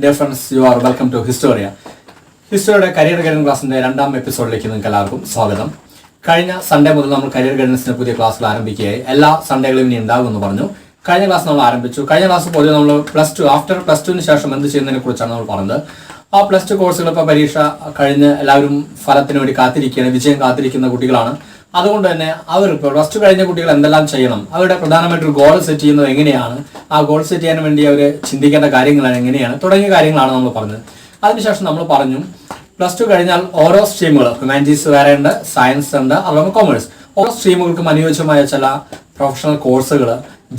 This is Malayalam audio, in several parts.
Dear friends, you are welcome to Historia. ഹിസ്റ്റോറിയുടെ കരിയർ ഗൈഡൻസ് ക്ലാസ്സിന്റെ രണ്ടാം എപ്പിസോഡിലേക്ക് നിങ്ങൾക്ക് എല്ലാവർക്കും സ്വാഗതം. കഴിഞ്ഞ സൺഡേ മുതൽ നമ്മൾ കരിയർ ഗൈഡൻസിന്റെ പുതിയ ക്ലാസ്സുകൾ ആരംഭിക്കുകയായി. എല്ലാ സൺഡേകളും ഇനി ഉണ്ടാകുമെന്ന് പറഞ്ഞു. കഴിഞ്ഞ ക്ലാസ് നമ്മൾ ആരംഭിച്ചു. കഴിഞ്ഞ ക്ലാസ് പൊതുവെ നമ്മൾ ആഫ്റ്റർ പ്ലസ് ടുവിന് ശേഷം എന്ത് ചെയ്യുന്നതിനെ കുറിച്ചാണ് നമ്മൾ പറഞ്ഞത്. ആ പ്ലസ് ടു കോഴ്സുകൾ ഇപ്പോൾ പരീക്ഷ കഴിഞ്ഞ് എല്ലാവരും ഫലത്തിന് വേണ്ടി കാത്തിരിക്കുകയാണ്, വിജയം കാത്തിരിക്കുന്ന കുട്ടികളാണ്. അതുകൊണ്ട് തന്നെ അവർ ഇപ്പോൾ പ്ലസ് ടു കഴിഞ്ഞ കുട്ടികൾ എന്തെല്ലാം ചെയ്യണം, അവരുടെ പ്രധാനമായിട്ടൊരു ഗോൾ സെറ്റ് ചെയ്യുന്നത് എങ്ങനെയാണ്, ആ ഗോൾ സെറ്റ് ചെയ്യാൻ വേണ്ടി അവർ ചിന്തിക്കേണ്ട കാര്യങ്ങൾ എങ്ങനെയാണ് തുടങ്ങിയ കാര്യങ്ങളാണ് നമ്മൾ പറഞ്ഞത്. അതിനുശേഷം നമ്മൾ പറഞ്ഞു പ്ലസ് ടു കഴിഞ്ഞാൽ ഓരോ സ്ട്രീമുകൾ, ഹ്യൂമാനിറ്റീസ് വേറെ ഉണ്ട്, സയൻസ് ഉണ്ട്, അതുപോലെ കൊമേഴ്സ്, ഓരോ സ്ട്രീമുകൾക്കും അനുയോജ്യമായ ചില പ്രൊഫഷണൽ കോഴ്സുകൾ,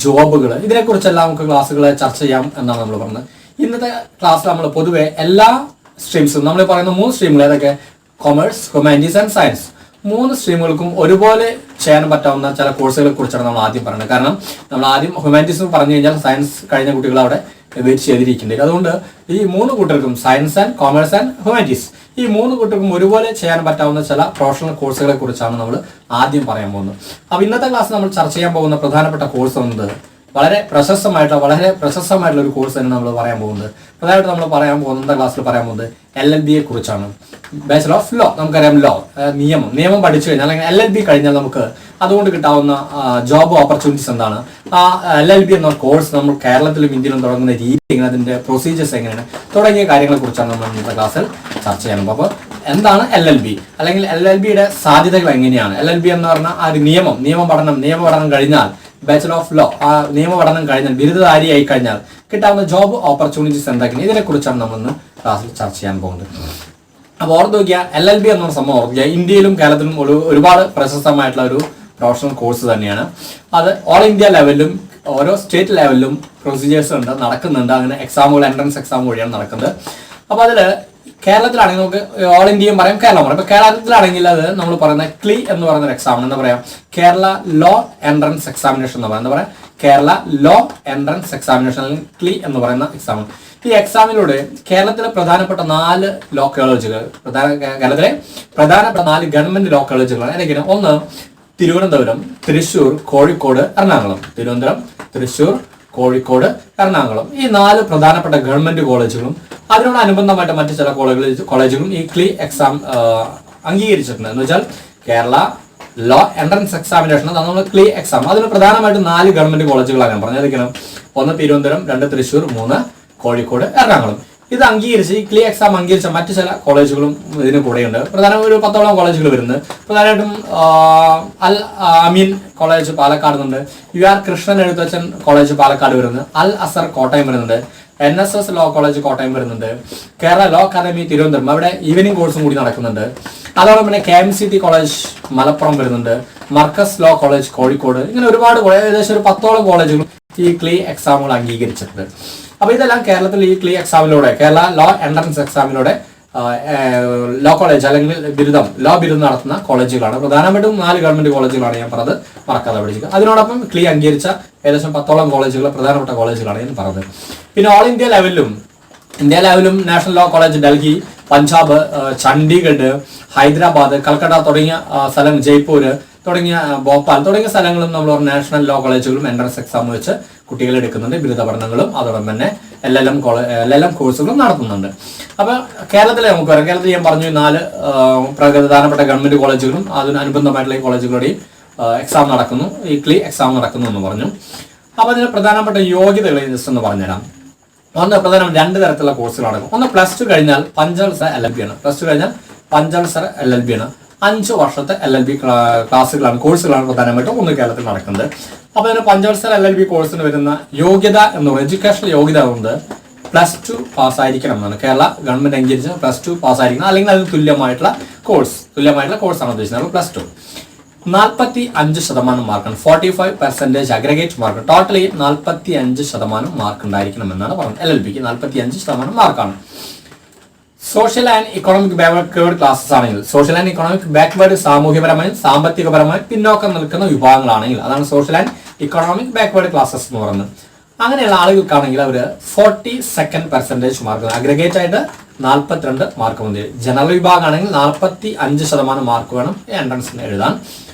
ജോബുകൾ, ഇതിനെക്കുറിച്ചെല്ലാം നമുക്ക് ക്ലാസ്സുകൾ ചർച്ച ചെയ്യാം എന്നാണ് നമ്മൾ പറഞ്ഞത്. ഇന്നത്തെ ക്ലാസ്സിൽ നമ്മൾ പൊതുവെ എല്ലാ സ്ട്രീംസും, നമ്മൾ പറയുന്ന 3 സ്ട്രീമുകൾ, ഏതൊക്കെ? കൊമേഴ്സ്, ഹ്യൂമാനിറ്റീസ് ആൻഡ് സയൻസ്, 3 സ്ട്രീമുകൾക്കും ഒരുപോലെ ചെയ്യാൻ പറ്റാവുന്ന ചില കോഴ്സുകളെ കുറിച്ചാണ് നമ്മൾ ആദ്യം പറയുന്നത്. കാരണം നമ്മൾ ആദ്യം ഹ്യൂമാനിറ്റീസ് പറഞ്ഞു കഴിഞ്ഞാൽ സയൻസ് കഴിഞ്ഞ കുട്ടികൾ അവിടെ വെയിറ്റ് ചെയ്തിരിക്കേണ്ടത്. അതുകൊണ്ട് ഈ 3 കൂട്ടർക്കും, science and commerce and humanities, ഈ 3 കൂട്ടർക്കും ഒരുപോലെ ചെയ്യാൻ പറ്റാവുന്ന ചില പ്രൊഫഷണൽ കോഴ്സുകളെ കുറിച്ചാണ് നമ്മൾ ആദ്യം പറയാൻ പോകുന്നത്. അപ്പോൾ ഇന്നത്തെ ക്ലാസ് നമ്മൾ ചർച്ച ചെയ്യാൻ പോകുന്ന പ്രധാനപ്പെട്ട കോഴ്സ് എന്നത് വളരെ പ്രശസ്തമായിട്ടുള്ള ഒരു കോഴ്സ് തന്നെ നമ്മൾ പറയാൻ പോകുന്നത്. പ്രധാനമായിട്ട് നമ്മൾ പറയാൻ പോകുന്നത്, ഇന്നത്തെ ക്ലാസ്സിൽ പറയാൻ പോകുന്നത് LLB യെ കുറിച്ചാണ്. ബാച്ചലർ ഓഫ് ലോ, നമുക്കറിയാം ലോ, നിയമം പഠിച്ചു കഴിഞ്ഞാൽ അല്ലെങ്കിൽ LLB കഴിഞ്ഞാൽ നമുക്ക് അതുകൊണ്ട് കിട്ടാവുന്ന ജോബ് ഓപ്പർച്യൂണിറ്റീസ് എന്താണ്, ആ LLB എന്ന കോഴ്സ് നമ്മൾ കേരളത്തിലും ഇന്ത്യയിലും തുടങ്ങുന്ന രീതി എങ്ങനെ, അതിന്റെ പ്രൊസീജിയേഴ്സ് എങ്ങനെയാണ് തുടങ്ങിയ കാര്യങ്ങളെ കുറിച്ചാണ് നമ്മൾ ഇന്നത്തെ ക്ലാസ്സിൽ ചർച്ച ചെയ്യണം. അപ്പോൾ എന്താണ് LLB അല്ലെങ്കിൽ LLBയുടെ സാധ്യതകൾ എങ്ങനെയാണ്? LLB എന്ന് പറഞ്ഞാൽ ആ ഒരു നിയമപഠനം കഴിഞ്ഞാൽ, ബാച്ചലർ ഓഫ് ലോ, ആ നിയമപഠനം കഴിഞ്ഞാൽ, ബിരുദധാരിയായി കഴിഞ്ഞാൽ കിട്ടാവുന്ന ജോബ് ഓപ്പർച്യൂണിറ്റീസ് എന്തൊക്കെയാണ്, ഇതിനെക്കുറിച്ചാണ് നമ്മൾ ഇന്ന് ക്ലാസ്സിൽ ചർച്ച ചെയ്യാൻ പോകുന്നത്. അപ്പോൾ ഓർത്ത് നോക്കിയാൽ LLB എന്ന സംഭവം ഓർക്കുക, ഇന്ത്യയിലും കേരളത്തിലും ഒരുപാട് പ്രശസ്തമായിട്ടുള്ള ഒരു പ്രൊഫഷണൽ കോഴ്സ് തന്നെയാണ്. അത് ഓൾ ഇന്ത്യ ലെവലിലും ഓരോ സ്റ്റേറ്റ് ലെവലിലും പ്രൊസീജിയേഴ്സ് ഉണ്ട്, നടക്കുന്നുണ്ട്. അങ്ങനെ എക്സാമുകൾ, എൻട്രൻസ് എക്സാം വഴിയാണ് നടക്കുന്നത്. അപ്പോൾ അതിൽ കേരളത്തിലാണെങ്കിൽ നമുക്ക് ഓൾ ഇന്ത്യയും പറയാം, കേരളം പറയാം. ഇപ്പോൾ കേരളത്തിലാണെങ്കിൽ അത് നമ്മൾ പറയുന്ന ക്ലി എന്ന് പറയുന്ന ഒരു എക്സാം, എന്താ പറയുക, കേരള ലോ എൻട്രൻസ് എക്സാമിനേഷൻ എന്ന് പറയുന്നത്, എന്താ പറയുക, കേരള ലോ എൻട്രൻസ് എക്സാമിനേഷൻ അല്ലെങ്കിൽ ക്ലി എന്ന് പറയുന്ന എക്സാം. ഈ എക്സാമിലൂടെ കേരളത്തിലെ പ്രധാനപ്പെട്ട 4 ലോ കോളേജുകൾ, കേരളത്തിലെ പ്രധാനപ്പെട്ട 4 ഗവൺമെന്റ് ലോ കോളേജുകളാണ്. ഏതൊക്കെയാണ്? ഒന്ന് തിരുവനന്തപുരം, തൃശ്ശൂർ, കോഴിക്കോട്, എറണാകുളം. തിരുവനന്തപുരം, തൃശ്ശൂർ, കോഴിക്കോട്, എറണാകുളം, ഈ 4 പ്രധാനപ്പെട്ട ഗവൺമെന്റ് കോളേജുകളും അതിനോടനുബന്ധമായിട്ട് മറ്റു ചില കോളേജുകളും ഈ ക്ലി എക്സാം അംഗീകരിച്ചിട്ടുണ്ട്. എന്ന് വെച്ചാൽ കേരള ലോ എൻട്രൻസ് എക്സാമിനേഷൻ, അതാണ് നമ്മൾ ക്ലി എക്സാം. അതിന് പ്രധാനമായിട്ടും 4 ഗവൺമെന്റ് കോളേജുകളാണ് ഞാൻ പറഞ്ഞത്. ഏതൊക്കെയാണ്? 1 തിരുവനന്തപുരം, 2 തൃശ്ശൂർ, 3 കോഴിക്കോട്, എറണാകുളം. ഇത് അംഗീകരിച്ച്, ഈ ക്ലി എക്സാം അംഗീകരിച്ച മറ്റു ചില കോളേജുകളും ഇതിന് കൂടെയുണ്ട്. പ്രധാനമായും ഒരു 10ഓളം കോളേജുകൾ വരുന്നത്. പ്രധാനമായിട്ടും അൽ അമീൻ കോളേജ് പാലക്കാട് ഉണ്ട്, UR കൃഷ്ണൻ എഴുത്തച്ഛൻ കോളേജ് പാലക്കാട് വരുന്നത്, അൽ അസർ കോട്ടയം വരുന്നുണ്ട്, NSS ലോ കോളേജ് കോട്ടയം വരുന്നുണ്ട്, കേരള ലോ അക്കാദമി തിരുവനന്തപുരം, അവിടെ ഈവനിങ് കോഴ്സും കൂടി നടക്കുന്നുണ്ട്. അതോടൊപ്പം തന്നെ KMCT കോളേജ് മലപ്പുറം വരുന്നുണ്ട്, മർക്കസ് ലോ കോളേജ് കോഴിക്കോട്, ഇങ്ങനെ ഒരുപാട് ഏകദേശം ഒരു 10ഓളം കോളേജുകൾ ഈ ക്ലി എക്സാമുകൾ അംഗീകരിച്ചിട്ടുണ്ട്. അപ്പോൾ ഇതെല്ലാം കേരളത്തിൽ ഈ ക്ലി എക്സാമിലൂടെ, കേരള ലോ എൻട്രൻസ് എക്സാമിലൂടെ ലോ കോളേജ് അല്ലെങ്കിൽ ലോ ബിരുദം നടത്തുന്ന കോളേജുകളാണ്. പ്രധാനമായിട്ടും 4 ഗവൺമെന്റ് കോളേജുകളാണ് ഞാൻ പറഞ്ഞത്, മറക്കാതെ പഠിക്കുക. അതിനോടൊപ്പം ക്ലി അംഗീകരിച്ച ഏകദേശം 10ഓളം കോളേജുകൾ, പ്രധാനപ്പെട്ട കോളേജുകളാണ് ഞാൻ പറഞ്ഞത്. പിന്നെ ഓൾ ഇന്ത്യ ലെവലിലും national law college Delhi, Punjab, Chandigarh, Hyderabad, Calcutta തുടങ്ങിയ സ്ഥലം, ജയ്പൂർ തുടങ്ങിയ ഭോപ്പാൽ തുടങ്ങിയ സ്ഥലങ്ങളും നമ്മൾ നാഷണൽ ലോ കോളേജുകളും എൻട്രൻസ് എക്സാം വെച്ച് കുട്ടികൾ എടുക്കുന്നുണ്ട്. ബിരുദ പഠനങ്ങളും അതോടൊപ്പം തന്നെ LLM കോഴ്സുകളും നടത്തുന്നുണ്ട്. അപ്പോൾ കേരളത്തിലെ നമുക്ക് പറയാം, കേരളത്തിൽ ഞാൻ പറഞ്ഞു 4 പ്രധാനപ്പെട്ട ഗവൺമെന്റ് കോളേജുകളും അതിനനുബന്ധമായിട്ടുള്ള ഈ കോളേജുകളുടെയും എക്സാം നടക്കുന്നു, ഈ ക്ലി എക്സാം നടക്കുന്നു എന്ന് പറഞ്ഞു. അപ്പോൾ അതിന് പ്രധാനപ്പെട്ട യോഗ്യതകൾ ജസ്റ്റ് ഒന്ന് പറഞ്ഞുതരാം. ഒന്ന് പ്രധാനപ്പെട്ട 2 തരത്തിലുള്ള കോഴ്സുകൾ നടക്കും. ഒന്ന് പ്ലസ് ടു കഴിഞ്ഞാൽ പഞ്ചവത്സര LLB ആണ്. പ്ലസ് ടു കഴിഞ്ഞാൽ പഞ്ചവത്സര LLB ആണ്. 5 വർഷത്തെ LLB ക്ലാസ്സുകളാണ്, കോഴ്സുകളാണ് പ്രധാനമായിട്ടും ഒന്ന് കേരളത്തിൽ നടക്കുന്നത്. അപ്പോൾ അതിന് പഞ്ചവത്സര LLB കോഴ്സിന് വരുന്ന യോഗ്യത എന്ന് പറയുന്നത്, എഡ്യൂക്കേഷണൽ യോഗ്യത കൊണ്ട് പ്ലസ് 2 പാസ്സായിരിക്കണം എന്നാണ്. കേരള ഗവൺമെന്റ് അംഗീകരിച്ച പ്ലസ് 2 പാസ്സായിരിക്കണം, അല്ലെങ്കിൽ അതിന് തുല്യമായിട്ടുള്ള കോഴ്സാണ് ഉദ്ദേശിക്കുന്നത്. അപ്പോൾ പ്ലസ് 2 45% മാർക്കാണ്, 45% അഗ്രഗേറ്റ് മാർക്ക്. ടോട്ടലി 45% മാർക്ക് ഉണ്ടായിരിക്കണം എന്നാണ് പറഞ്ഞത്. LLBക്ക് 45% മാർക്കാണ്. Social and economic backward classes ആണെങ്കിൽ, സോഷ്യൽ ആൻഡ് ഇക്കണോമിക് ബാക്ക്വേർഡ് സാമൂഹ്യപരമായും സാമ്പത്തികപരമായും പിന്നോക്കം നിൽക്കുന്ന വിഭാഗങ്ങളാണെങ്കിൽ, അതാണ് social and economic backward classes എന്ന് പറയുന്നത്. അങ്ങനെയുള്ള ആളുകൾക്കാണെങ്കിൽ അവർ 42% മാർക്ക്, അഗ്രഗേറ്റ് ആയിട്ട് 42 മാർക്ക് മതി. ജനറൽ വിഭാഗമാണെങ്കിൽ 45% മാർക്ക് വേണം എൻട്രൻസിന് എഴുതാൻ.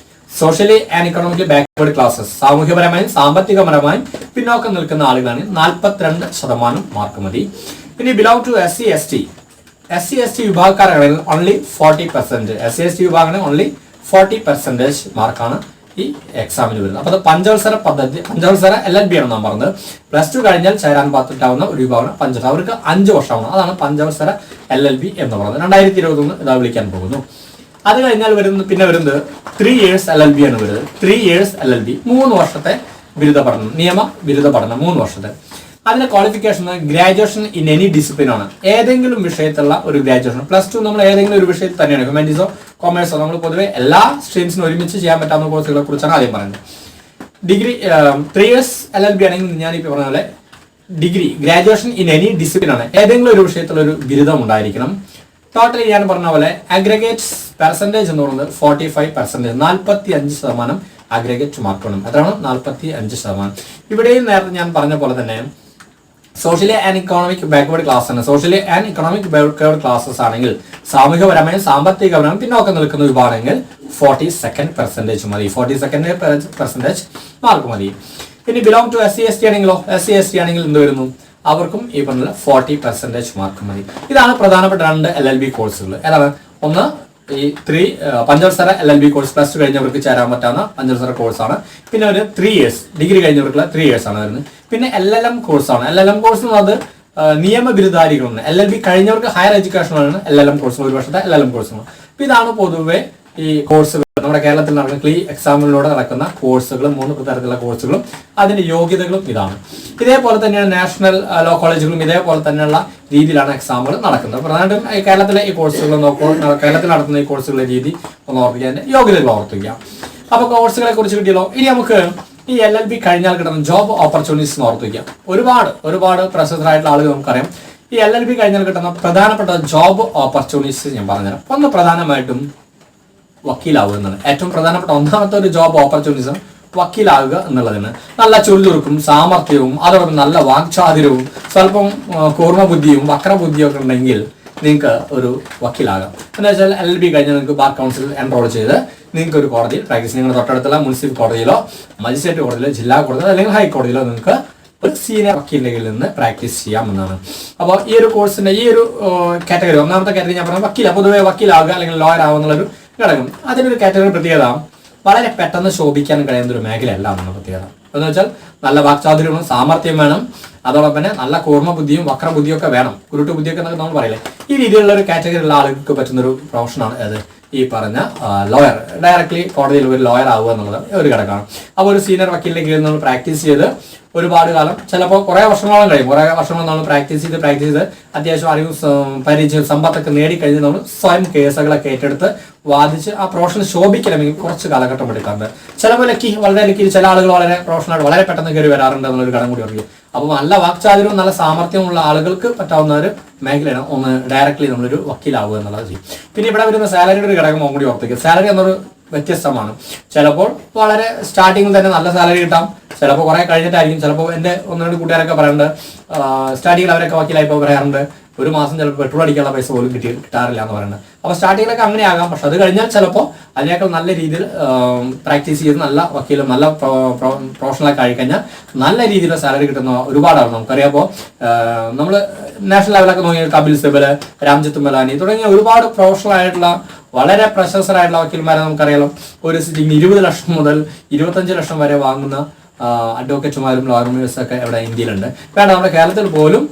Socially and economically backward classes, സാമൂഹ്യപരമായും സാമ്പത്തികപരമായും പിന്നോക്കം നിൽക്കുന്ന ആളുകളാണ് 42% മാർക്ക് മതി. ഇനി ബിലോങ് ടു SC ST വിഭാഗക്കാരാണെങ്കിൽ ഓൺലി 40%. SC ST വിഭാഗത്തിന് ഓൺലി 40% മാർക്കാണ് ഈ എക്സാമിന് വരുന്നത്. അപ്പോൾ അത് പഞ്ചവത്സര പദ്ധതി, പഞ്ചവത്സര LLB ആണ് നാം പറഞ്ഞത്. +2 കഴിഞ്ഞാൽ ചേരാൻ പാത്തിട്ടാവുന്ന ഒരു വിഭാഗം പഞ്ചവത്സര, അവർക്ക് 5 വർഷമാണ്. അതാണ് പഞ്ചവത്സര LLB എന്ന് പറയുന്നത്. 2021 ഇതാ വിളിക്കാൻ പോകുന്നു. അത് കഴിഞ്ഞാൽ പിന്നെ വരുന്നത് 3 years LLB ആണ് വരുന്നത്. 3 years LLB 3 വർഷത്തെ ബിരുദ പഠനം, നിയമ ബിരുദ പഠനം 3 വർഷത്തെ. അതിന്റെ qualification graduation in any discipline ആണ്. ഏതെങ്കിലും വിഷയത്തിലുള്ള ഒരു ഗ്രാജുവേഷൻ. +2 നമ്മൾ ഏതെങ്കിലും ഒരു വിഷയത്തിൽ തന്നെയാണ്, ഹ്യൂമാനിറ്റീസോ കൊമേഴ്സോ, നമ്മൾ പൊതുവെ എല്ലാ സ്ട്രീംസിനും ഒരുമിച്ച് ചെയ്യാൻ പറ്റാവുന്ന കോഴ്സുകളെ കുറിച്ചാണ് ആദ്യം പറയുന്നത്. ഡിഗ്രി 3 years LLB ആണെങ്കിൽ ഞാനിപ്പോൾ പറഞ്ഞ പോലെ degree graduation in any discipline ആണ്. ഏതെങ്കിലും ഒരു വിഷയത്തിലുള്ള ഒരു ബിരുദം ഉണ്ടായിരിക്കണം. ടോട്ടലി ഞാൻ പറഞ്ഞ പോലെ അഗ്രഗേറ്റ് പെർസെൻറ്റേജ് എന്ന് പറയുന്നത് 45%, 45% അഗ്രഗേറ്റ് മാർക്ക് വേണം. അതാണ് 45%. ഇവിടെയും നേരത്തെ ഞാൻ പറഞ്ഞ പോലെ തന്നെ socially and economic backward class ആണ്. Socially and economic backward classes ആണെങ്കിൽ സാമൂഹികപരമായും സാമ്പത്തികപരമായും പിന്നോക്കം നിൽക്കുന്ന വിഭാഗങ്ങൾ 42% മതി. 42% മാർക്ക് മതി. പിന്നെ ബിലോങ് ടു SC ST ആണെങ്കിലോ, SC ST ആണെങ്കിൽ എന്ത് വരുന്നു, അവർക്കും ഈ പറഞ്ഞ 40% മാർക്ക് മതി. ഇതാണ് പ്രധാനപ്പെട്ട 2 LLB കോഴ്സുകൾ. ഏതാണ്? ഒന്ന് ഈ പഞ്ചവത്സര LLB കോഴ്സ്, +2 കഴിഞ്ഞവർക്ക് ചേരാൻ പറ്റാവുന്ന പഞ്ചവത്സര കോഴ്സാണ്. പിന്നെ ഒരു 3 years ഡിഗ്രി കഴിഞ്ഞവർക്കുള്ള 3 years ആണ് വരുന്നത്. പിന്നെ LLM കോഴ്സാണ്. LLM കോഴ്സ് അത് നിയമ ബിരുദധാരികളാണ്. LLB കഴിഞ്ഞവർക്ക് ഹയർ എഡ്യൂക്കേഷനാണ് LLM കോഴ്സ്, 1 വർഷത്തെ LLM കോഴ്സാണ്. അപ്പോൾ ഇതാണ് പൊതുവെ ഈ കോഴ്സുകൾ നമ്മുടെ കേരളത്തിൽ നടക്കുന്ന ക്ലീ എക്സാമിലൂടെ നടക്കുന്ന കോഴ്സുകളും 3 തരത്തിലുള്ള കോഴ്സുകളും അതിന്റെ യോഗ്യതകളും ഇതാണ്. ഇതേപോലെ തന്നെയാണ് നാഷണൽ ലോ കോളേജുകളും ഇതേപോലെ തന്നെയുള്ള രീതിയിലാണ് എക്സാമുകൾ നടക്കുന്നത്. പ്രധാനമായിട്ടും കേരളത്തിലെ ഈ കോഴ്സുകൾ കേരളത്തിൽ നടത്തുന്ന ഈ കോഴ്സുകളുടെ രീതി ഒന്ന് ഓർമ്മിക്കുക, അതിന്റെ യോഗ്യതകൾ ഓർമ്മിക്കുക. അപ്പോൾ കോഴ്സുകളെ കുറിച്ച് കിട്ടിയല്ലോ. ഇനി നമുക്ക് ഈ LLB കഴിഞ്ഞാൽ കിട്ടുന്ന ജോബ് ഓപ്പർച്യൂണിറ്റീസ് ഓർമ്മിക്കുക. ഒരുപാട് പ്രശസ്തരായിട്ടുള്ള ആളുകൾ നമുക്കറിയാം. ഈ LLB കഴിഞ്ഞാൽ കിട്ടുന്ന പ്രധാനപ്പെട്ട ജോബ് ഓപ്പർച്യൂണിറ്റീസ് ഞാൻ പറഞ്ഞുതരാം. ഒന്ന് പ്രധാനമായിട്ടും വക്കീലാവുക എന്നാണ് ഏറ്റവും പ്രധാനപ്പെട്ട ഒന്നാമത്തെ ഒരു ജോബ് ഓപ്പർച്യൂണിറ്റീസ്. വക്കീലാവുക എന്നുള്ളതിന് നല്ല ചുരുക്കും സാമർഥ്യവും അതോടൊപ്പം നല്ല വാക്ചാതുര്യവും സ്വല്പം കൂർമ്മ ബുദ്ധിയും വക്രബുദ്ധിയും ഒക്കെ ഉണ്ടെങ്കിൽ നിങ്ങൾക്ക് ഒരു വക്കീലാകാം. എന്താ വെച്ചാൽ LLB കഴിഞ്ഞാൽ നിങ്ങൾക്ക് ബാർ കൗൺസിൽ എൻറോൾ ചെയ്ത് നിങ്ങൾക്ക് ഒരു കോടതിയിൽ പ്രാക്ടീസ്, നിങ്ങളുടെ തൊട്ടടുത്തുള്ള മുനിസിപ്പൽ കോടതിയിലോ മജിസ്ട്രേറ്റ് കോടതിയിലോ ജില്ലാ കോടതിയിലോ അല്ലെങ്കിൽ ഹൈക്കോടതിയിലോ നിങ്ങൾക്ക് ഒരു സീനിയർ വക്കീലിന്റെ കീഴിൽ നിന്ന് പ്രാക്ടീസ് ചെയ്യാമെന്നാണ്. അപ്പോൾ ഈ ഒരു കോഴ്സിന്റെ ഈ ഒരു കാറ്റഗറി, ഒന്നാമത്തെ കാറ്റഗറി ഞാൻ പറഞ്ഞത് വക്കീല, പൊതുവെ വക്കീലാവുക അല്ലെങ്കിൽ ലോയർ ആവുക എന്നുള്ളൊരു ഘടകം. അതിനൊരു കാറ്റഗറി പ്രത്യേകത വളരെ പെട്ടെന്ന് ശോഭിക്കാൻ കഴിയുന്ന ഒരു മേഖലയല്ല എന്നുള്ള പ്രത്യേകത. എന്ന് വെച്ചാൽ നല്ല വാക്ചാതുര്യവും സാമർഥ്യം വേണം, അതോടൊപ്പം തന്നെ നല്ല കൂർമ്മ ബുദ്ധിയും വക്രബുദ്ധിയും ഒക്കെ വേണം, കുരുട്ട് ബുദ്ധിയൊക്കെ എന്നൊക്കെ നമ്മൾ പറയില്ലേ. ഈ രീതിയിലുള്ള ഒരു കാറ്റഗറിയിലുള്ള ആളുകൾക്ക് പറ്റുന്ന ഒരു പ്രൊഫഷനാണ് അത് ഈ പറഞ്ഞ ലോയർ. ഡയറക്ട്ലി കോടതിയിൽ ഒരു ലോയർ ആവുക എന്നുള്ളത് ഒരു ഘടകമാണ്. അപ്പോൾ ഒരു സീനിയർ വക്കീലിന്റെ കീഴിൽ നമ്മൾ പ്രാക്ടീസ് ചെയ്ത് ഒരുപാട് കാലം, ചിലപ്പോൾ കുറേ വർഷങ്ങളോളം കഴിയും, കുറേ വർഷങ്ങൾ നമ്മൾ പ്രാക്ടീസ് ചെയ്ത് അത്യാവശ്യം അറിവും പരിചയം സമ്പത്തൊക്കെ നേടിക്കഴിഞ്ഞ് നമ്മൾ സ്വയം കേസുകളൊക്കെ ഏറ്റെടുത്ത് വാദിച്ച് ആ പ്രൊഫഷൻ ശോഭിക്കണമെങ്കിൽ കുറച്ച് കാലഘട്ടം എടുക്കാറുണ്ട്. ചിലപ്പോൾ വളരെ ലക്കി ചില ആളുകൾ വളരെ പ്രൊഫഷണൽ വളരെ പെട്ടെന്ന് കയറി വരാറുണ്ട് എന്നുള്ളൊരു ഘടകം കൂടി അറിയും. അപ്പോൾ നല്ല വാക്ചാതുര്യവും നല്ല സാമർഥ്യമുള്ള ആളുകൾക്ക് പറ്റാവുന്ന ഒരു മേഖലയാണ് ഒന്ന് ഡയറക്ട്ലി നമ്മളൊരു വക്കീലാവുക എന്നുള്ളത് ചെയ്യും. പിന്നെ ഇവിടെ വരുന്ന സാലറിയുടെ ഒരു ഘടകം കൂടി ഓർത്തിക്കുക. സാലറി എന്നൊരു വ്യത്യസ്തമാണ്. ചിലപ്പോൾ വളരെ സ്റ്റാർട്ടിങ്ങിൽ തന്നെ നല്ല സാലറി കിട്ടാം, ചിലപ്പോൾ കുറെ കഴിഞ്ഞിട്ടായിരിക്കും. ചിലപ്പോൾ എൻ്റെ 1-2 കൂട്ടുകാരൊക്കെ പറയാറുണ്ട്, സ്റ്റാർട്ടിങ്ങിൽ അവരൊക്കെ വക്കീലായിപ്പോൾ പറയാറുണ്ട് ഒരു മാസം ചിലപ്പോൾ പെട്രോൾ അടിക്കാനുള്ള പൈസ പോലും കിട്ടാറില്ല എന്ന് പറയുന്നത്. അപ്പോൾ സ്റ്റാർട്ടിങ്ങിലൊക്കെ അങ്ങനെ ആകാം. പക്ഷെ അത് കഴിഞ്ഞാൽ ചിലപ്പോൾ അതിനേക്കാൾ നല്ല രീതിയിൽ പ്രാക്ടീസ് ചെയ്ത് നല്ല വക്കീലും നല്ല പ്രൊഫഷണലൊക്കെ ആയിക്കഴിഞ്ഞാൽ നല്ല രീതിയിലുള്ള സാലറി കിട്ടുന്ന ഒരുപാടാണ് നമുക്കറിയാപ്പോൾ. നമ്മൾ നാഷണൽ ലെവലൊക്കെ നോക്കിയാൽ കപിൽ സിബൽ, രാംജിത്ത് മലാനി തുടങ്ങിയ ഒരുപാട് പ്രൊഫഷണൽ ആയിട്ടുള്ള വളരെ പ്രശസ്തരായിട്ടുള്ള വക്കീൽമാരെ നമുക്കറിയാലോ. ഒരു സിറ്റിംഗ് 20 ലക്ഷം മുതൽ 25 ലക്ഷം വരെ വാങ്ങുന്ന അഡ്വക്കേറ്റുമാരും ലോയർമാരും ഒക്കെ ഇവിടെ ഇന്ത്യയിലുണ്ട്. വേണ്ട, നമ്മുടെ കേരളത്തിൽ പോലും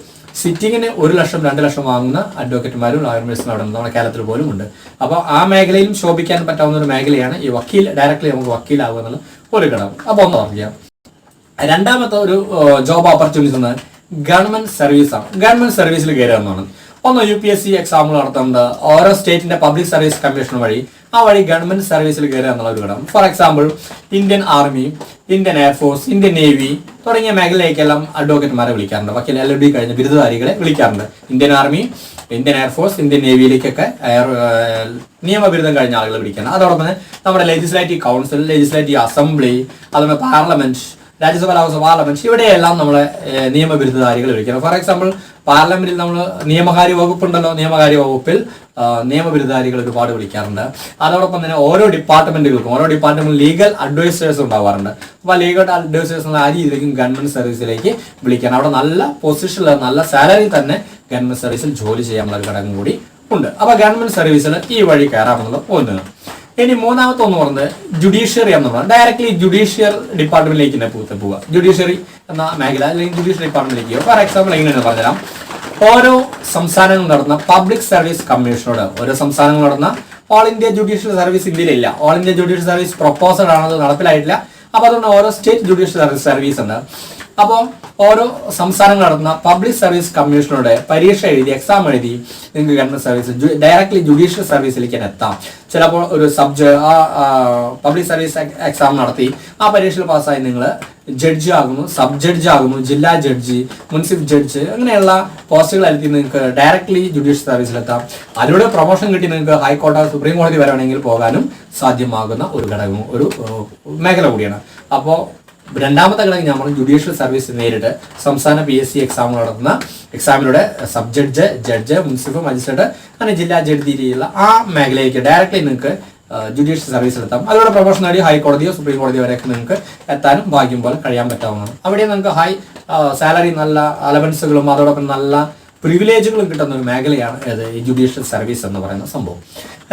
സിറ്റിങ്ങിന് 1 ലക്ഷം 2 ലക്ഷം വാങ്ങുന്ന അഡ്വക്കേറ്റുമാരും ലോയർമാരും അവിടെ നമ്മുടെ കേരളത്തിൽ പോലും ഉണ്ട്. അപ്പോൾ ആ മേഖലയിലും ശോഭിക്കാൻ പറ്റാവുന്ന ഒരു മേഖലയാണ് ഈ വക്കീൽ. ഡയറക്ട്ലി നമുക്ക് വക്കീലാവുക എന്നുള്ള ഒരു ഘടകം. അപ്പോൾ ഒന്ന് പറയാം. രണ്ടാമത്തെ ഒരു ജോബ് ഓപ്പർച്യൂണിറ്റീസ് എന്ന് ഗവൺമെന്റ് സർവീസാണ്. ഗവൺമെന്റ് സർവീസിൽ കയറുക എന്നാണ്. ഒന്ന് UPSC എക്സാമുകൾ നടത്തുന്നുണ്ട്. ഓരോ സ്റ്റേറ്റിന്റെ പബ്ലിക് സർവീസ് കമ്മീഷൻ വഴി ആ വഴി ഗവൺമെന്റ് സർവീസിൽ കയറുക എന്നുള്ള ഒരു ഘടകം. For example Indian army, Indian air force, Indian navy തുടങ്ങിയ മേഖലയിലേക്കെല്ലാം അഡ്വക്കേറ്റുമാരെ വിളിക്കാറുണ്ട്. വക്കീൽ LLB കഴിഞ്ഞ ബിരുദധാരികളെ വിളിക്കാറുണ്ട്. Indian army, Indian air force, Indian നേവിയിലേക്കൊക്കെ നിയമബിരുദം കഴിഞ്ഞ ആളുകൾ വിളിക്കാറുണ്ട്. അതോടൊപ്പം തന്നെ നമ്മുടെ ലെജിസ്ലേറ്റീവ് കൗൺസിൽ, ലെജിസ്ലേറ്റീവ് അസംബ്ലി, അതുപോലെ പാർലമെന്റ്, രാജ്യസഭ, ലോക്സഭ, പാർലമെന്റ് ഇവിടെയെല്ലാം നമ്മളെ നിയമബിരുദധാരികൾ വിളിക്കണം. ഫോർ എക്സാമ്പിൾ പാർലമെന്റിൽ നമ്മൾ നിയമകാര്യ വകുപ്പുണ്ടല്ലോ, നിയമകാര്യ വകുപ്പിൽ നിയമബിരുദധാരികൾ ഒരുപാട് വിളിക്കാറുണ്ട്. അതോടൊപ്പം തന്നെ ഓരോ ഡിപ്പാർട്ട്മെന്റിൽ ലീഗൽ അഡ്വൈസേഴ്സ് ഉണ്ടാവാറുണ്ട്. അപ്പോൾ ലീഗൽ അഡ്വൈസേഴ്സ് ആ രീതിയിലേക്കും ഗവൺമെന്റ് സർവീസിലേക്ക് വിളിക്കാൻ, അവിടെ നല്ല പൊസിഷനിൽ നല്ല സാലറി തന്നെ ഗവൺമെന്റ് സർവീസിൽ ജോലി ചെയ്യാനുള്ള ഒരു ഘടകം കൂടി ഉണ്ട്. അപ്പൊ ഗവൺമെന്റ് സർവീസിൽ ഈ വഴി കയറാമെന്നുള്ള ഒന്ന്. ഇനി മൂന്നാമത്തെ ഒന്ന് പറയുന്നത് ജുഡീഷ്യറി എന്ന് പറഞ്ഞാൽ ഡയറക്ട്ലി ജുഡീഷ്യൽ ഡിപ്പാർട്ട്മെന്റിലേക്ക് തന്നെ പോവുക. ജുഡീഷ്യറി എന്ന മേഖല അല്ലെങ്കിൽ ജുഡീഷ്യൽ ഡിപ്പാർട്ട്മെന്റിലേക്ക്. ഫോർ എക്സാമ്പിൾ എങ്ങനെയാണെന്ന് പറഞ്ഞുതരാം. ഓരോ സംസ്ഥാനങ്ങൾ നടന്ന പബ്ലിക് സർവീസ് കമ്മീഷനോട്, ഓരോ സംസ്ഥാനങ്ങൾ നടന്ന ഓൾ ഇന്ത്യ ജുഡീഷ്യൽ സർവീസ് ഇന്ത്യയിലില്ല. All India judicial service proposal ആണത് നടപ്പിലായിട്ടില്ല. അപ്പൊ അതുകൊണ്ട് ഓരോ സ്റ്റേറ്റ് ജുഡീഷ്യൽ സർവീസ് ഉണ്ട്. അപ്പോൾ ഓരോ സംസ്ഥാനങ്ങൾ നടത്തുന്ന പബ്ലിക് സർവീസ് കമ്മീഷനോട് പരീക്ഷ എഴുതി, എക്സാം എഴുതി നിങ്ങൾക്ക് ഗവൺമെന്റ് സർവീസ് ഡയറക്ട്ലി ജുഡീഷ്യൽ സർവീസിലേക്ക് എത്താം. ചിലപ്പോൾ ഒരു പബ്ലിക് സർവീസ് എക്സാം നടത്തി ആ പരീക്ഷയിൽ പാസ്സായി നിങ്ങൾ ജഡ്ജി ആകുന്നു, സബ് ജഡ്ജി ആകുന്നു, ജില്ലാ ജഡ്ജി, മുനിസിപ്പൽ ജഡ്ജി, അങ്ങനെയുള്ള പോസ്റ്റുകൾ എത്തി നിങ്ങൾക്ക് ഡയറക്ട്ലി ജുഡീഷ്യൽ സർവീസിലെത്താം. അതിലൂടെ പ്രൊമോഷൻ കിട്ടി നിങ്ങൾക്ക് ഹൈക്കോടതി, സുപ്രീം കോടതി വരെ വേണമെങ്കിൽ പോകാനും സാധ്യമാകുന്ന ഒരു ഘടകം, ഒരു മേഖല കൂടിയാണ്. അപ്പോൾ രണ്ടാമത്തെ ഘടകം ഞാൻ പറഞ്ഞു, ജുഡീഷ്യൽ സർവീസ് നേരിട്ട് സംസ്ഥാന PSC എക്സാം നടത്തുന്ന എക്സാമിലൂടെ സബ് ജഡ്ജ്, മുനിസിപ്പൽ മജിസ്ട്രേറ്റ്, അങ്ങനെ ജില്ലാ ജഡ്ജി രീതിയിലുള്ള ആ മേഖലയിലേക്ക് ഡയറക്ട്ലി നിങ്ങൾക്ക് ജുഡീഷ്യൽ സർവീസിലെത്താം. അതിലൂടെ പ്രൊമോഷൻ നേടി ഹൈക്കോടതിയോ സുപ്രീം കോടതിയോ വരെയൊക്കെ നിങ്ങൾക്ക് എത്താനും ഭാഗ്യം പോലെ കഴിയാൻ പറ്റാവുന്നതാണ്. അവിടെ നിങ്ങൾക്ക് ഹൈ സാലറി, നല്ല അലവൻസുകളും അതോടൊപ്പം നല്ല പ്രിവിലേജുകളും കിട്ടുന്ന ഒരു മേഖലയാണ് ഈ ജുഡീഷ്യൽ സർവീസ് എന്ന് പറയുന്ന സംഭവം.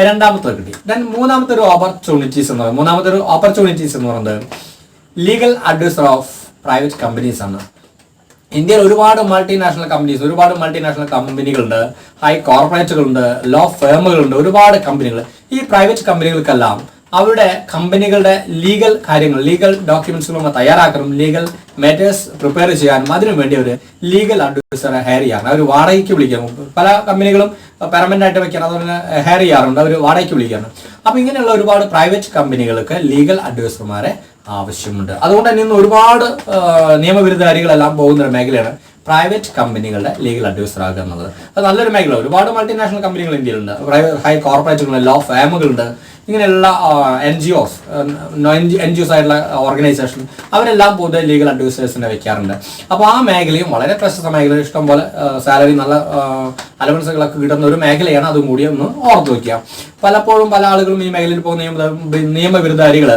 രണ്ടാമത്തെ കിട്ടി. ദെൻ മൂന്നാമത്തെ ഒരു ഓപ്പർച്യൂണിറ്റീസ് എന്ന് പറയുന്നത് legal adviser of private companies ആണ്. ഇന്ത്യയിൽ ഒരുപാട് മൾട്ടിനാഷണൽ കമ്പനികളുണ്ട്, ഹൈ കോർപ്പറേറ്റുകളുണ്ട്, ലോ ഫേമുകളുണ്ട്, ഒരുപാട് കമ്പനികൾ. ഈ പ്രൈവറ്റ് കമ്പനികൾക്കെല്ലാം അവരുടെ കമ്പനികളുടെ ലീഗൽ കാര്യങ്ങൾ, ലീഗൽ ഡോക്യുമെന്റ്സുകൾ തയ്യാറാക്കാനും ലീഗൽ മാറ്റേഴ്സ് പ്രിപ്പയർ ചെയ്യാനും അതിനു വേണ്ടി ഒരു ലീഗൽ അഡ്വൈസറെ ഹയർ ചെയ്യാറുണ്ട്. അവർ വാടകയ്ക്ക് വിളിക്കണം. പല കമ്പനികളും പെർമനന്റ് ആയിട്ട് വെക്കാൻ അതുപോലെ ഹയർ ചെയ്യാറുണ്ട്, അവർ വാടകയ്ക്ക് വിളിക്കാറുണ്ട്. അപ്പൊ ഇങ്ങനെയുള്ള ഒരുപാട് പ്രൈവറ്റ് കമ്പനികൾക്ക് ലീഗൽ അഡ്വൈസർമാരെ ആവശ്യമുണ്ട്. അതുകൊണ്ട് തന്നെ ഇന്ന് ഒരുപാട് നിയമബിരുദധാരികളെല്ലാം പോകുന്ന ഒരു മേഖലയാണ് പ്രൈവറ്റ് കമ്പനികളുടെ ലീഗൽ അഡ്വൈസർ ആകുക എന്നുള്ളത്. അത് നല്ലൊരു മേഖല. ഒരുപാട് മൾട്ടിനാഷണൽ കമ്പനികൾ ഇന്ത്യയിലുണ്ട്, ഹൈ കോർപ്പറേറ്റുകളുണ്ട്, ലോ ഫേമുകളുണ്ട്, ഇങ്ങനെയുള്ള NGOs ആയിട്ടുള്ള ഓർഗനൈസേഷൻ അവരെല്ലാം പൊതുവെ ലീഗൽ അഡ്വൈസേഴ്സിനെ വെക്കാറുണ്ട്. അപ്പോൾ ആ മേഖലയും വളരെ പ്രശസ്ത മേഖല, ഇഷ്ടംപോലെ സാലറി, നല്ല അലവൻസുകളൊക്കെ കിട്ടുന്ന ഒരു മേഖലയാണ്. അതും കൂടി ഒന്ന് ഓർത്ത് വയ്ക്കുക. പലപ്പോഴും പല ആളുകളും ഈ മേഖലയിൽ പോകുന്ന നിയമബിരുദധാരികൾ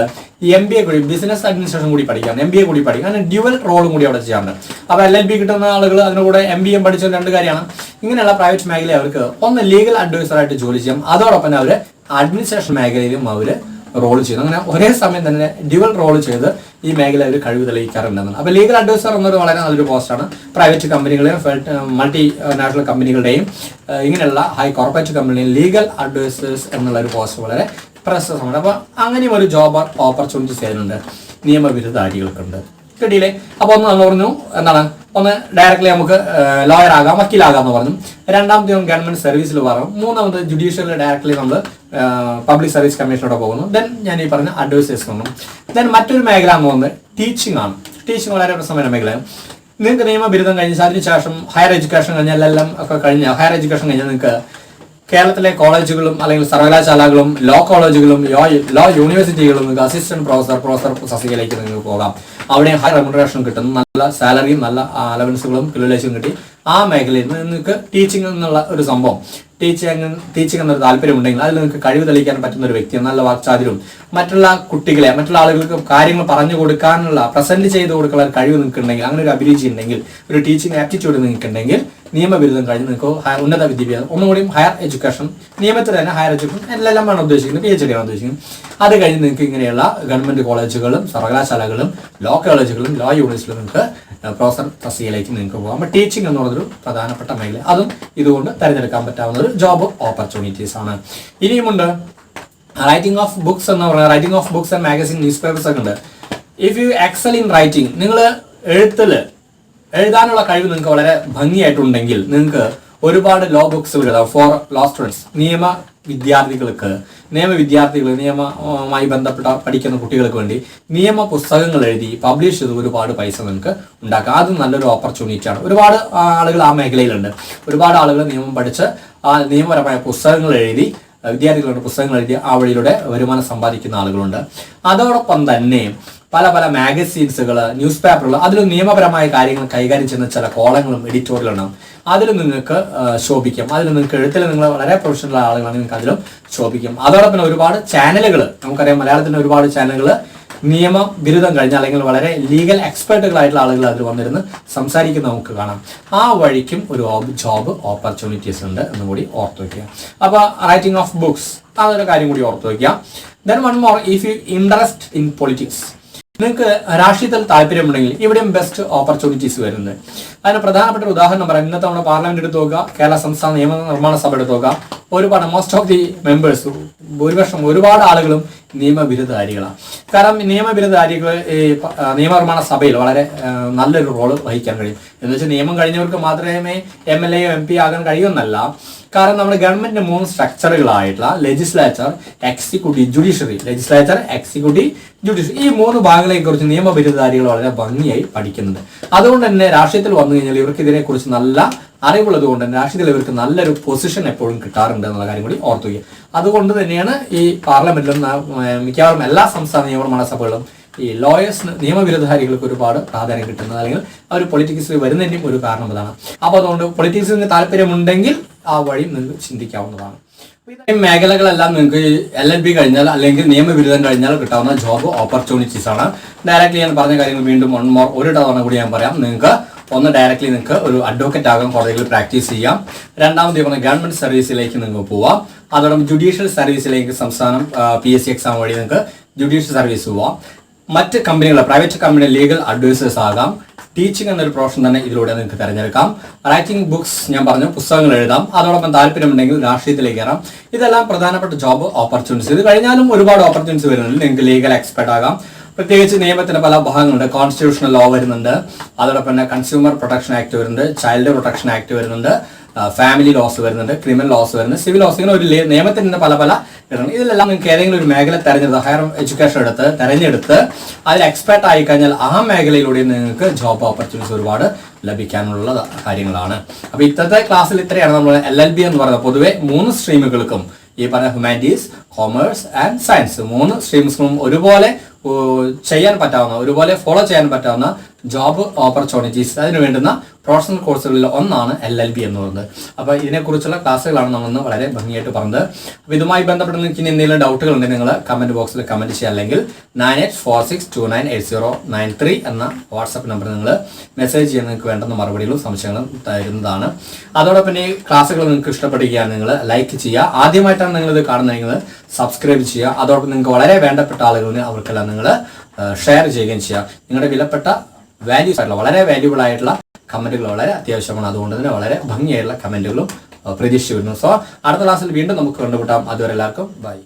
MBA കൂടി, ബിസിനസ് അഡ്മിനിസ്ട്രേഷൻ കൂടി പഠിക്കാം, MBA കൂടി പഠിക്കാം, അങ്ങനെ ഡ്യുവൽ റോളും കൂടി അവിടെ ചെയ്യാറുണ്ട്. അപ്പോൾ LLB കിട്ടുന്ന ആളുകൾ അതിനുകൂടെ MBA പഠിച്ച രണ്ട് കാര്യമാണ്. ഇങ്ങനെയുള്ള പ്രൈവറ്റ് മേഖല അവർക്ക് ഒന്ന് ലീഗൽ അഡ്വൈസറായിട്ട് ജോലി ചെയ്യാം, അതോടൊപ്പം അവർ അഡ്മിനിസ്ട്രേഷൻ മേഖലയിലും അവർ റോൾ ചെയ്യുന്നു. അങ്ങനെ ഒരേ സമയം തന്നെ ഡ്യുവൽ റോൾ ചെയ്ത് ഈ മേഖല അവർ കഴിവ് തെളിയിക്കാറുണ്ടെന്നാണ്. അപ്പോൾ ലീഗൽ അഡ്വൈസർ എന്നൊരു വളരെ നല്ലൊരു പോസ്റ്റാണ്. പ്രൈവറ്റ് കമ്പനികളെയും മൾട്ടി നാഷണൽ കമ്പനികളുടെയും ഇങ്ങനെയുള്ള ഹൈ കോർപ്പറേറ്റ് കമ്പനിയും ലീഗൽ അഡ്വൈസേഴ്സ് എന്നുള്ള ഒരു പോസ്റ്റ് വളരെ പ്രശസ്തമാണ്. അപ്പോൾ അങ്ങനെയും ഒരു ജോബ് ഓപ്പർച്യൂണിറ്റീസ് ചെയ്യുന്നുണ്ട് നിയമബിരുദധാരികൾക്കുണ്ട്. കിട്ടിയില്ലേ? അപ്പോൾ ഒന്ന് നമ്മൾ പറഞ്ഞു എന്താണ്, ഒന്ന് ഡയറക്ട്ലി നമുക്ക് ലോയർ ആകാം, വക്കീലാകാം എന്ന് പറഞ്ഞു. രണ്ടാമത്തെ ഗവൺമെന്റ് സർവീസിൽ പറഞ്ഞു. മൂന്നാമത് ജുഡീഷ്യലിൽ ഡയറക്ട്ലി നമ്മൾ പബ്ലിക് സർവീസ് കമ്മീഷനോടെ പോകുന്നു. ദെൻ ഞാൻ ഈ പറഞ്ഞ അഡ്വൈസേഴ്സ് വന്നു. ദെൻ മറ്റൊരു മേഖല എന്ന് പറയുന്നത് ടീച്ചിങ് ആണ്. ടീച്ചിങ് വളരെ പ്രശ്നമായ മേഖലയാണ്. നിങ്ങൾക്ക് നിയമബിരുദം കഴിഞ്ഞ് അതിനുശേഷം ഹയർ എഡ്യൂക്കേഷൻ കഴിഞ്ഞാൽ എല്ലാം ഒക്കെ കഴിഞ്ഞ് ഹയർ എഡ്യൂക്കേഷൻ കഴിഞ്ഞാൽ നിങ്ങൾക്ക് കേരളത്തിലെ കോളേജുകളും അല്ലെങ്കിൽ സർവകലാശാലകളും ലോ കോളേജുകളും ലോ യൂണിവേഴ്സിറ്റികളും നിങ്ങൾക്ക് അസിസ്റ്റന്റ് പ്രൊഫസർ തസ്തികയിലേക്ക് നിങ്ങൾക്ക് പോകാം. അവിടെ ഹൈ റെമ്യൂണറേഷൻ കിട്ടും, നല്ല സാലറിയും നല്ല അലവൻസുകളും പ്രിവിലേജും കിട്ടി. ആ മേഖലയിൽ നിങ്ങൾക്ക് ടീച്ചിങ് എന്നുള്ള ഒരു സംഭവം, ടീച്ചിങ് എന്നൊരു താല്പര്യം ഉണ്ടെങ്കിൽ അതിൽ നിങ്ങൾക്ക് കഴിവ് തെളിയിക്കാൻ പറ്റുന്ന ഒരു വ്യക്തി, നല്ല വാക്ചാതുര്യവും മറ്റുള്ള കുട്ടികളെ, മറ്റുള്ള ആളുകൾക്ക് കാര്യങ്ങൾ പറഞ്ഞു കൊടുക്കാനുള്ള, പ്രസന്റ് ചെയ്ത് കൊടുക്കാനുള്ള കഴിവ് നിങ്ങൾക്ക് ഉണ്ടെങ്കിൽ, അങ്ങനെ ഒരു അഭിരുചി ഉണ്ടെങ്കിൽ, ഒരു ടീച്ചിങ് ആപ്റ്റിറ്റ്യൂഡ് നിങ്ങൾക്ക് ഉണ്ടെങ്കിൽ നിയമബിരുദം കഴിഞ്ഞ് നിങ്ങൾക്ക് ഉന്നത വിദ്യാഭ്യാസം, ഒന്നുകൂടിയും ഹയർ എഡ്യൂക്കേഷൻ, നിയമത്തിൽ തന്നെ ഹയർ എഡ്യൂക്കേഷൻ എല്ലാമാണ് ഉദ്ദേശിക്കുന്നത്, PhD ആണ് ഉദ്ദേശിക്കുന്നത്. അത് കഴിഞ്ഞ് നിങ്ങൾക്ക് ഇങ്ങനെയുള്ള ഗവൺമെന്റ് കോളേജുകളും സർവകലാശാലകളും ലോ കോളേജുകളും ലോ യൂണിവേഴ്സിറ്റികളും നിങ്ങൾക്ക് പ്രൊഫസർ തസ്തികയിലേക്ക് നിങ്ങൾക്ക് പോകാം. അപ്പോൾ ടീച്ചിങ് എന്ന് പറയുന്നൊരു പ്രധാനപ്പെട്ട മേഖല, അതും ഇതുകൊണ്ട് തിരഞ്ഞെടുക്കാൻ പറ്റാവുന്ന ഒരു ജോബ് ഓപ്പർച്യൂണിറ്റീസ് ആണ്. ഇനിയുമുണ്ട് റൈറ്റിംഗ് ഓഫ് ബുക്സ് എന്ന് പറയുന്നത്. Writing of books and magazine, news papers ഒക്കെ ഉണ്ട്. If you excel in writing, നിങ്ങൾ എഴുതാനുള്ള കഴിവ് നിങ്ങൾക്ക് വളരെ ഭംഗിയായിട്ടുണ്ടെങ്കിൽ നിങ്ങൾക്ക് ഒരുപാട് ലോ ബുക്സുകൾ എഴുതാം. ഫോർ ലോ സ്റ്റുഡൻസ്, നിയമവുമായി ബന്ധപ്പെട്ട പഠിക്കുന്ന കുട്ടികൾക്ക് വേണ്ടി നിയമ പുസ്തകങ്ങൾ എഴുതി പബ്ലിഷ് ചെയ്ത് ഒരുപാട് പൈസ നിങ്ങൾക്ക് ഉണ്ടാക്കാം. അത് നല്ലൊരു ഓപ്പർച്യൂണിറ്റിയാണ്. ഒരുപാട് ആളുകൾ ആ മേഖലയിലുണ്ട്. ഒരുപാട് ആളുകൾ നിയമം പഠിച്ച് ആ നിയമപരമായ പുസ്തകങ്ങൾ എഴുതി, വിദ്യാർത്ഥികളുടെ പുസ്തകങ്ങൾ എഴുതി ആ വഴിയിലൂടെ വരുമാനം സമ്പാദിക്കുന്ന ആളുകളുണ്ട്. അതോടൊപ്പം തന്നെ പല പല മാഗസീൻസുകൾ, ന്യൂസ് പേപ്പറുകൾ, അതിലും നിയമപരമായ കാര്യങ്ങൾ കൈകാര്യം ചെയ്യുന്ന ചില കോളങ്ങളും എഡിറ്റോറിയലുണ്ടാവും. അതിൽ നിങ്ങൾക്ക് ശോഭിക്കും. അതിൽ നിങ്ങൾക്ക് എഴുത്തിൽ നിങ്ങൾ വളരെ പ്രൊഫഷണൽ ആളുകളാണ്, നിങ്ങൾക്ക് അതിലും ശോഭിക്കും. അതോടൊപ്പം ഒരുപാട് ചാനലുകൾ, നമുക്കറിയാം മലയാളത്തിന്റെ ഒരുപാട് ചാനലുകൾ നിയമ ബിരുദം കഴിഞ്ഞ അല്ലെങ്കിൽ വളരെ ലീഗൽ എക്സ്പെർട്ടുകളായിട്ടുള്ള ആളുകൾ അതിൽ വന്നിരുന്ന് സംസാരിക്കുന്ന നമുക്ക് കാണാം. ആ വഴിക്കും ഒരു ജോബ് ഓപ്പർച്യൂണിറ്റീസ് ഉണ്ട് എന്നുകൂടി ഓർത്ത് വയ്ക്കുക. അപ്പോൾ റൈറ്റിംഗ് ഓഫ് ബുക്സ്, അതൊരു കാര്യം കൂടി ഓർത്ത് വയ്ക്കുക. Then one more, if you interest in politics, നിങ്ങൾക്ക് രാഷ്ട്രീയത്തിൽ താല്പര്യമുണ്ടെങ്കിൽ ഇവിടെയും ബെസ്റ്റ് ഓപ്പർച്യൂണിറ്റീസ് വരുന്നത്. അതിന് പ്രധാനപ്പെട്ട ഒരു ഉദാഹരണം പറയാം. ഇന്നത്തെ നമ്മുടെ പാർലമെന്റ് എടുത്ത് നോക്കുക, കേരള സംസ്ഥാന നിയമനിർമ്മാണ സഭ എടുത്ത് നോക്കുക. ഒരുപാട് മോസ്റ്റ് ഓഫ് ദി മെമ്പേഴ്സ്, ഭൂരിപക്ഷം ഒരുപാട് ആളുകളും നിയമബിരുദധാരികളാണ്. കാരണം നിയമബിരുദധാരികൾ ഈ നിയമനിർമ്മാണ സഭയിൽ വളരെ നല്ലൊരു റോള് വഹിക്കാൻ കഴിയും. എന്ന് വെച്ചാൽ നിയമം കഴിഞ്ഞവർക്ക് മാത്രമേ MLA MP ആകാൻ കഴിയുമെന്നല്ല. കാരണം നമ്മുടെ ഗവൺമെന്റിന്റെ 3 സ്ട്രക്ചറുകളായിട്ടുള്ള legislature, executive, judiciary, legislature, executive, judiciary, ഈ 3 ഭാഗങ്ങളെ കുറിച്ച് നിയമബിരുദധാരികൾ വളരെ ഭംഗിയായി പഠിക്കുന്നുണ്ട്. അതുകൊണ്ട് തന്നെ രാഷ്ട്രീയത്തിൽ വന്നു കഴിഞ്ഞാൽ ഇവർക്ക് ഇതിനെക്കുറിച്ച് നല്ല അറിവുള്ളത് കൊണ്ട് തന്നെ രാഷ്ട്രീയത്തിൽ ഇവർക്ക് നല്ലൊരു പൊസിഷൻ എപ്പോഴും കിട്ടാറുണ്ട് എന്നുള്ള കാര്യം കൂടി ഓർത്തു വയ്ക്കുക. അതുകൊണ്ട് തന്നെയാണ് ഈ പാർലമെന്റിലും മിക്കവാറും എല്ലാ സംസ്ഥാന നിയമനിർമ്മാണ സഭകളും ഈ ലോയേഴ്സ്, നിയമബിരുദധാരികൾക്ക് ഒരുപാട് പ്രാധാന്യം കിട്ടുന്നത്, അല്ലെങ്കിൽ അവർ പൊളിറ്റിക്സിൽ വരുന്നതിൻ്റെയും ഒരു കാരണം അതാണ്. അപ്പോൾ അതുകൊണ്ട് പൊളിറ്റിക്സിന് താല്പര്യമുണ്ടെങ്കിൽ ആ വഴി നിങ്ങൾക്ക് ചിന്തിക്കാവുന്നതാണ്. ഈ മേഖലകളെല്ലാം നിങ്ങൾക്ക് LLB കഴിഞ്ഞാൽ അല്ലെങ്കിൽ നിയമബിരുദം കഴിഞ്ഞാൽ കിട്ടാവുന്ന ജോബ് ഓപ്പർച്യൂണിറ്റീസ് ആണ്. ഡയറക്റ്റ്ലി ഞാൻ പറഞ്ഞ കാര്യങ്ങൾ വീണ്ടും ഒരു തവണ കൂടി ഞാൻ പറയാം. നിങ്ങൾക്ക് ഒന്ന് ഡയറക്റ്റ്ലി നിങ്ങൾക്ക് ഒരു അഡ്വക്കേറ്റ് ആകാം, കോടതിയിൽ പ്രാക്ടീസ് ചെയ്യാം. രണ്ടാമത് പറഞ്ഞ ഗവൺമെന്റ് സർവീസിലേക്ക് നിങ്ങൾക്ക് പോവാം. അതോടൊപ്പം ജുഡീഷ്യൽ സർവീസിലേക്ക് സംസ്ഥാനം PSC എക്സാം വഴി നിങ്ങൾക്ക് ജുഡീഷ്യൽ സർവീസ് പോവാം. മറ്റ് കമ്പനികൾ, പ്രൈവറ്റ് കമ്പനി ലീഗൽ അഡ്വൈസേഴ്സ് ആകാം. ടീച്ചിങ് എന്നൊരു പ്രൊഫഷൻ തന്നെ ഇതിലൂടെ നിങ്ങൾക്ക് തിരഞ്ഞെടുക്കാം. റൈറ്റിംഗ് ബുക്സ്, ഞാൻ പറഞ്ഞു, പുസ്തകങ്ങൾ എഴുതാം. അതോടൊപ്പം താല്പര്യമുണ്ടെങ്കിൽ രാഷ്ട്രീയത്തിലേക്ക് കയറാം. ഇതെല്ലാം പ്രധാനപ്പെട്ട ജോബ് ഓപ്പർച്യൂണിറ്റീസ്. ഇത് കഴിഞ്ഞാലും ഒരുപാട് ഓപ്പർച്യൂണിറ്റീസ് വരുന്നുണ്ട്. നിങ്ങൾക്ക് ലീഗൽ എക്സ്പെർട്ട് ആകാം. പ്രത്യേകിച്ച് നിയമത്തിന്റെ പല ഭാഗങ്ങളുണ്ട്. കോൺസ്റ്റിറ്റ്യൂഷണൽ ലോ വരുന്നുണ്ട്. അതോടൊപ്പം തന്നെ കൺസ്യൂമർ പ്രൊട്ടക്ഷൻ ആക്ട് വരുന്നുണ്ട്, ചൈൽഡ് പ്രൊട്ടക്ഷൻ ആക്ട് വരുന്നുണ്ട്, ഫാമിലി ലോസ് വരുന്നുണ്ട്, ക്രിമിനൽ ലോസ് വരുന്നുണ്ട്, സിവിൽ ലോസ്, ഇങ്ങനെ ഒരു നിയമത്തിന്റെ പല പല ഇടങ്ങൾ. ഇതിലെല്ലാം നിങ്ങൾക്ക് ഏതെങ്കിലും ഒരു മേഖല തെരഞ്ഞെടുത്ത്, ഹയർ എഡ്യൂക്കേഷൻ തെരഞ്ഞെടുത്ത് അതിൽ എക്സ്പെർട്ട് ആയി കഴിഞ്ഞാൽ ആ മേഖലയിലൂടെ നിങ്ങൾക്ക് ജോബ് ഓപ്പർച്യൂണിറ്റീസ് ഒരുപാട് ലഭിക്കാനുള്ള കാര്യങ്ങളാണ്. അപ്പോൾ ഇന്നത്തെ ക്ലാസ്സിൽ ഇത്രയാണ് നമ്മൾ LLB എന്ന് പറയുന്നത്. പൊതുവെ 3 സ്ട്രീമുകൾക്കും, ഈ പറഞ്ഞ ഹ്യൂമാനിറ്റീസ്, കോമേഴ്സ് ആൻഡ് സയൻസ്, 3 സ്ട്രീംസിനും ഒരുപോലെ ചെയ്യാൻ പറ്റാവുന്ന, ഒരുപോലെ ഫോളോ ചെയ്യാൻ പറ്റാവുന്ന ജോബ് ഓപ്പർച്യൂണിറ്റീസ്, അതിന് വേണ്ടുന്ന പ്രൊഫഷണൽ കോഴ്സുകളിൽ ഒന്നാണ് LLB എന്ന് പറയുന്നത്. അപ്പോൾ ഇതിനെക്കുറിച്ചുള്ള ക്ലാസ്സുകളാണ് നമ്മളിന്ന് വളരെ ഭംഗിയായിട്ട് പറഞ്ഞത്. അപ്പോൾ ഇതുമായി ബന്ധപ്പെട്ട് നിങ്ങൾക്ക് ഇനി എന്തെങ്കിലും ഡൗട്ടുകൾ ഉണ്ടെങ്കിൽ നിങ്ങൾ കമന്റ് ബോക്സിൽ കമന്റ് ചെയ്യുക, അല്ലെങ്കിൽ 9846298093 എന്ന വാട്സാപ്പ് നമ്പർ നിങ്ങൾ മെസ്സേജ് ചെയ്യാൻ നിങ്ങൾക്ക് വേണ്ടുന്ന മറുപടികളും സംശയങ്ങളും തരുന്നതാണ്. അതോടൊപ്പം ഈ ക്ലാസ്സുകൾ നിങ്ങൾക്ക് ഇഷ്ടപ്പെടുകയാണ് നിങ്ങൾ ലൈക്ക് ചെയ്യുക. ആദ്യമായിട്ടാണ് നിങ്ങളിത് കാണുന്നതെങ്കിൽ സബ്സ്ക്രൈബ് ചെയ്യുക. അതോടൊപ്പം നിങ്ങൾക്ക് വളരെ വേണ്ടപ്പെട്ട ആളുകളിന് അവർക്കെല്ലാം നിങ്ങൾ ഷെയർ ചെയ്യുകയും ചെയ്യുക. നിങ്ങളുടെ വിലപ്പെട്ട വാല്യൂസ് ആയിട്ടുള്ള, വളരെ വാല്യൂബിൾ ആയിട്ടുള്ള കമന്റുകൾ വളരെ അത്യാവശ്യമാണ്. അതുകൊണ്ട് തന്നെ വളരെ ഭംഗിയായിട്ടുള്ള കമന്റുകളും പ്രതീക്ഷിച്ചു വരുന്നു. സോ അടുത്ത ക്ലാസ്സിൽ വീണ്ടും നമുക്ക് കണ്ടുമുട്ടാം. അതുവരെ എല്ലാവർക്കും ബൈ.